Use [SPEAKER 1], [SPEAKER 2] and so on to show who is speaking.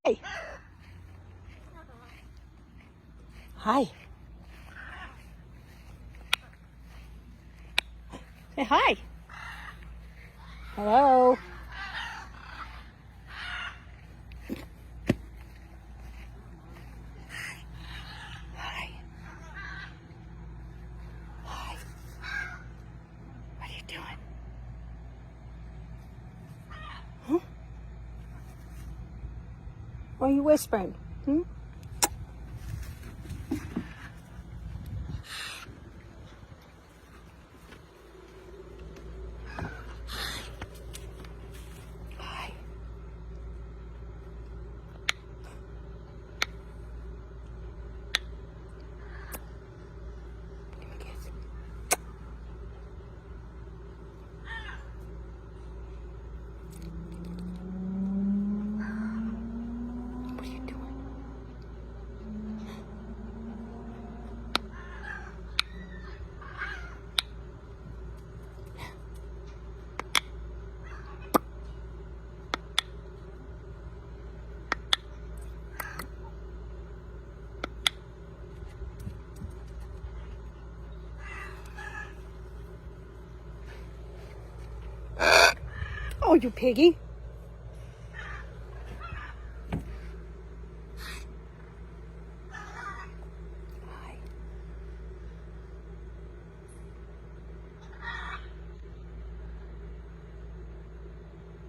[SPEAKER 1] Hey. Hi. Say hi. Hello. Hi. Hi. What are you doing? Huh? What are you whispering? Hmm? Hi. Give me a kiss. What are you doing? Oh, you piggy.